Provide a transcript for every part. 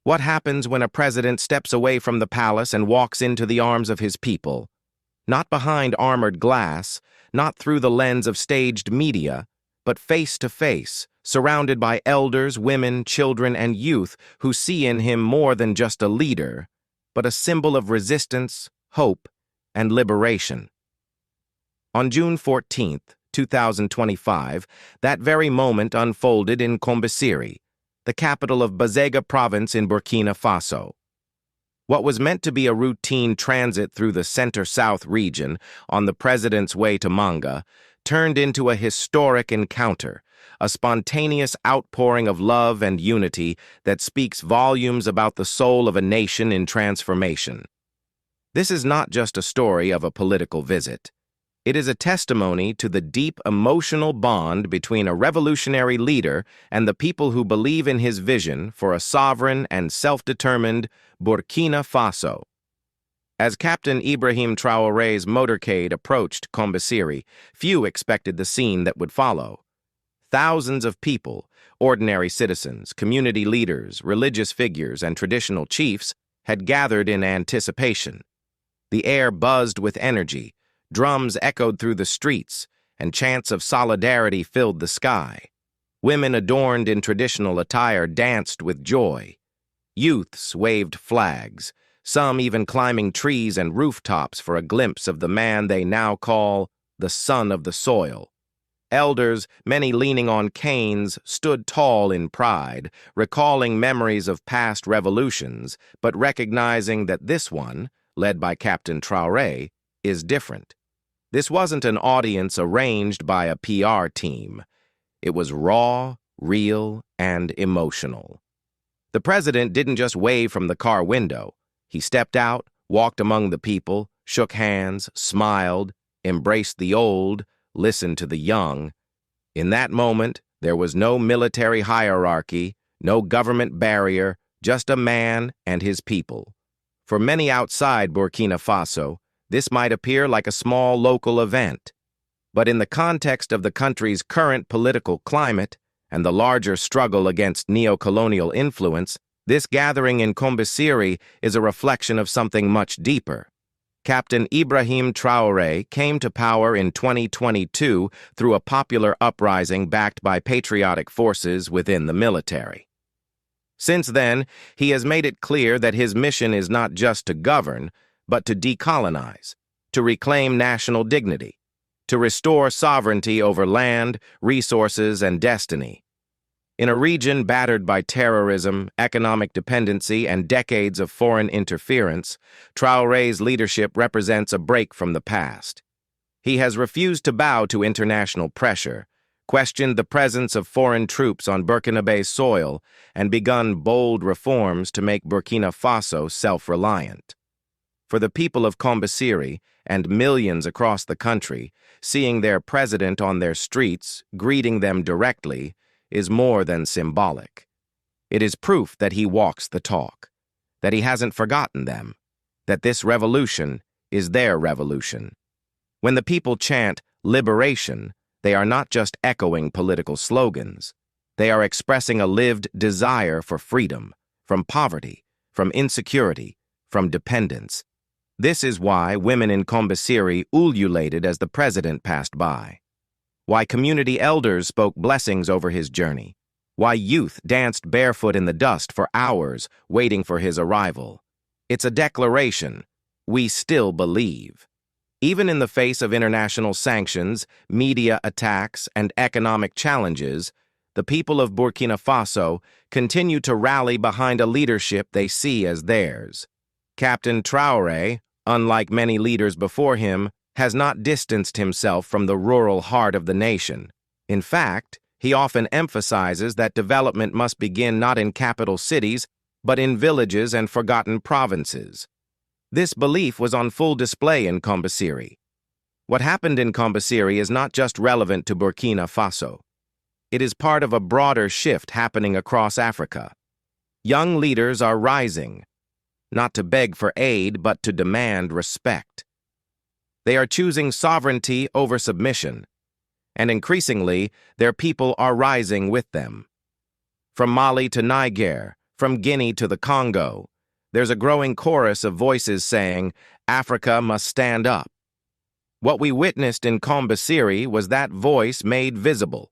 What happens when a president steps away from the palace and walks into the arms of his people? Not behind armored glass, not through the lens of staged media, but face to face, surrounded by elders, women, children, and youth who see in him more than just a leader, but a symbol of resistance, hope, and liberation. On June 14, 2025, that very moment unfolded in Kombissiri, the capital of Bazega province in Burkina Faso. What was meant to be a routine transit through the center-south region on the president's way to Manga turned into a historic encounter, a spontaneous outpouring of love and unity that speaks volumes about the soul of a nation in transformation. This is not just a story of a political visit. It is a testimony to the deep emotional bond between a revolutionary leader and the people who believe in his vision for a sovereign and self-determined Burkina Faso. As Captain Ibrahim Traoré's motorcade approached Kombissiri, few expected the scene that would follow. Thousands of people, ordinary citizens, community leaders, religious figures, and traditional chiefs had gathered in anticipation. The air buzzed with energy. Drums echoed through the streets, and chants of solidarity filled the sky. Women adorned in traditional attire danced with joy. Youths waved flags, some even climbing trees and rooftops for a glimpse of the man they now call the son of the soil. Elders, many leaning on canes, stood tall in pride, recalling memories of past revolutions, but recognizing that this one, led by Captain Traoré, is different. This wasn't an audience arranged by a PR team. It was raw, real, and emotional. The president didn't just wave from the car window. He stepped out, walked among the people, shook hands, smiled, embraced the old, listened to the young. In that moment, there was no military hierarchy, no government barrier, just a man and his people. For many outside Burkina Faso, this might appear like a small local event, but in the context of the country's current political climate and the larger struggle against neo-colonial influence, this gathering in Kombissiri is a reflection of something much deeper. Captain Ibrahim Traoré came to power in 2022 through a popular uprising backed by patriotic forces within the military. Since then, he has made it clear that his mission is not just to govern, but to decolonize, to reclaim national dignity, to restore sovereignty over land, resources, and destiny. In a region battered by terrorism, economic dependency, and decades of foreign interference, Traoré's leadership represents a break from the past. He has refused to bow to international pressure, questioned the presence of foreign troops on Burkinabe soil, and begun bold reforms to make Burkina Faso self-reliant. For the people of Kombissiri and millions across the country, seeing their president on their streets, greeting them directly, is more than symbolic. It is proof that he walks the talk, that he hasn't forgotten them, that this revolution is their revolution. When the people chant liberation, they are not just echoing political slogans. They are expressing a lived desire for freedom, from poverty, from insecurity, from dependence. This is why women in Kombissiri ululated as the president passed by. Why community elders spoke blessings over his journey. Why youth danced barefoot in the dust for hours waiting for his arrival. It's a declaration. We still believe. Even in the face of international sanctions, media attacks, and economic challenges, the people of Burkina Faso continue to rally behind a leadership they see as theirs. Captain Traoré, unlike many leaders before him, has not distanced himself from the rural heart of the nation. In fact, he often emphasizes that development must begin not in capital cities, but in villages and forgotten provinces. This belief was on full display in Kombissiri. What happened in Kombissiri is not just relevant to Burkina Faso. It is part of a broader shift happening across Africa. Young leaders are rising, not to beg for aid, but to demand respect. They are choosing sovereignty over submission, and increasingly, their people are rising with them. From Mali to Niger, From Guinea to the Congo, there's a growing chorus of voices saying, Africa must stand up. What we witnessed in Kombissiri was that voice made visible,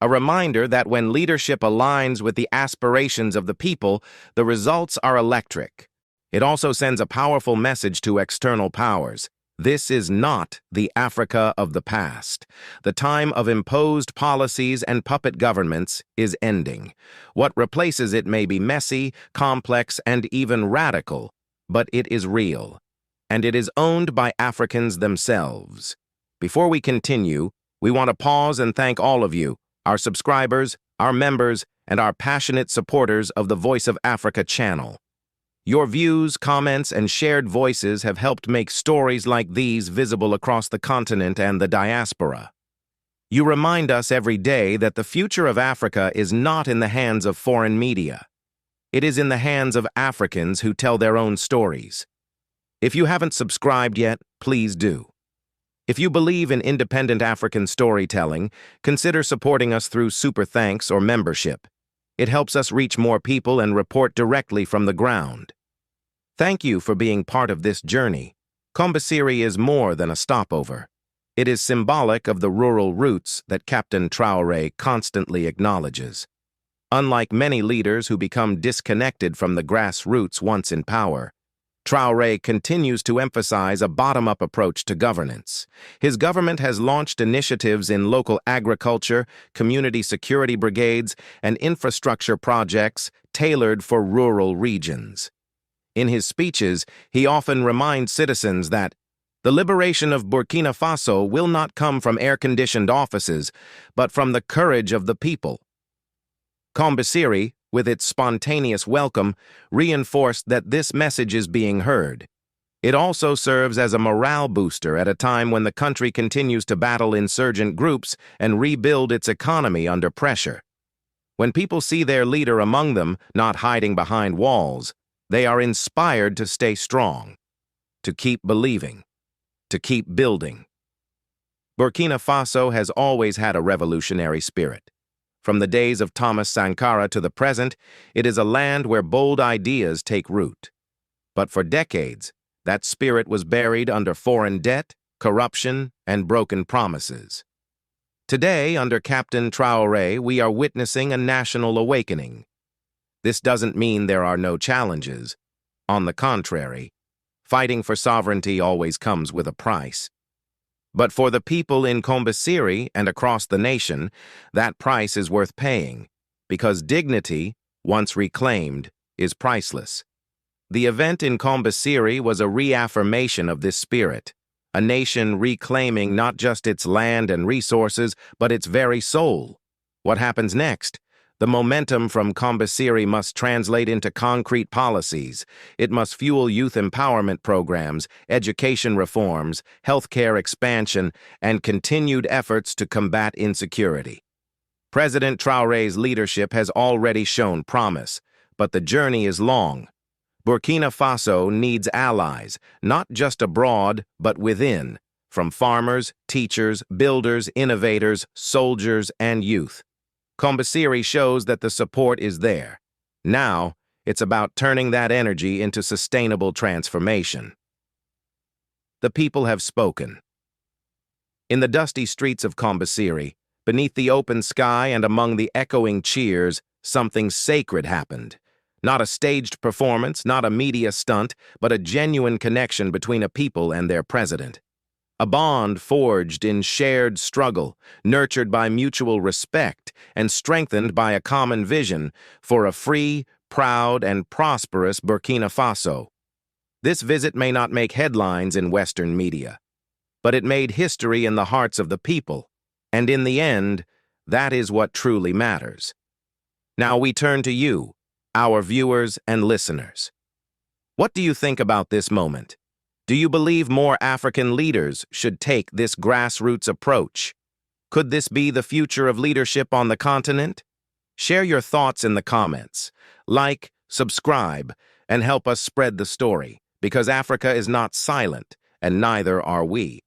a reminder that when leadership aligns with the aspirations of the people, the results are electric. It also sends a powerful message to external powers. This is not the Africa of the past. The time of imposed policies and puppet governments is ending. What replaces it may be messy, complex, and even radical, but it is real. And it is owned by Africans themselves. Before we continue, we want to pause and thank all of you, our subscribers, our members, and our passionate supporters of the Voice of Africa channel. Your views, comments, and shared voices have helped make stories like these visible across the continent and the diaspora. You remind us every day that the future of Africa is not in the hands of foreign media. It is in the hands of Africans who tell their own stories. If you haven't subscribed yet, please do. If you believe in independent African storytelling, consider supporting us through Super Thanks or membership. It helps us reach more people and report directly from the ground. Thank you for being part of this journey. Kombissiri is more than a stopover. It is symbolic of the rural roots that Captain Traoré constantly acknowledges. Unlike many leaders who become disconnected from the grassroots once in power, Traoré continues to emphasize a bottom-up approach to governance. His government has launched initiatives in local agriculture, community security brigades, and infrastructure projects tailored for rural regions. In his speeches, he often reminds citizens that the liberation of Burkina Faso will not come from air-conditioned offices, but from the courage of the people. Kombissiri, with its spontaneous welcome, reinforced that this message is being heard. It also serves as a morale booster at a time when the country continues to battle insurgent groups and rebuild its economy under pressure. When people see their leader among them, not hiding behind walls, they are inspired to stay strong, to keep believing, to keep building. Burkina Faso has always had a revolutionary spirit. From the days of Thomas Sankara to the present, it is a land where bold ideas take root. But for decades, that spirit was buried under foreign debt, corruption, and broken promises. Today, under Captain Traoré, we are witnessing a national awakening. This doesn't mean there are no challenges. On the contrary, fighting for sovereignty always comes with a price. But for the people in Kombissiri and across the nation, that price is worth paying, because dignity, once reclaimed, is priceless. The event in Kombissiri was a reaffirmation of this spirit, a nation reclaiming not just its land and resources, but its very soul. What happens next? The momentum from Kombissiri must translate into concrete policies. It must fuel youth empowerment programs, education reforms, healthcare expansion, and continued efforts to combat insecurity. President Traoré's leadership has already shown promise, but the journey is long. Burkina Faso needs allies, not just abroad, but within, from farmers, teachers, builders, innovators, soldiers, and youth. Kombissiri shows that the support is there. Now, it's about turning that energy into sustainable transformation. The people have spoken. In the dusty streets of Kombissiri, beneath the open sky and among the echoing cheers, something sacred happened. Not a staged performance, not a media stunt, but a genuine connection between a people and their president. A bond forged in shared struggle, nurtured by mutual respect, and strengthened by a common vision for a free, proud, and prosperous Burkina Faso. This visit may not make headlines in Western media, but it made history in the hearts of the people, and in the end, that is what truly matters. Now we turn to you, our viewers and listeners. What do you think about this moment? Do you believe more African leaders should take this grassroots approach? Could this be the future of leadership on the continent? Share your thoughts in the comments. Like, subscribe, and help us spread the story, because Africa is not silent, and neither are we.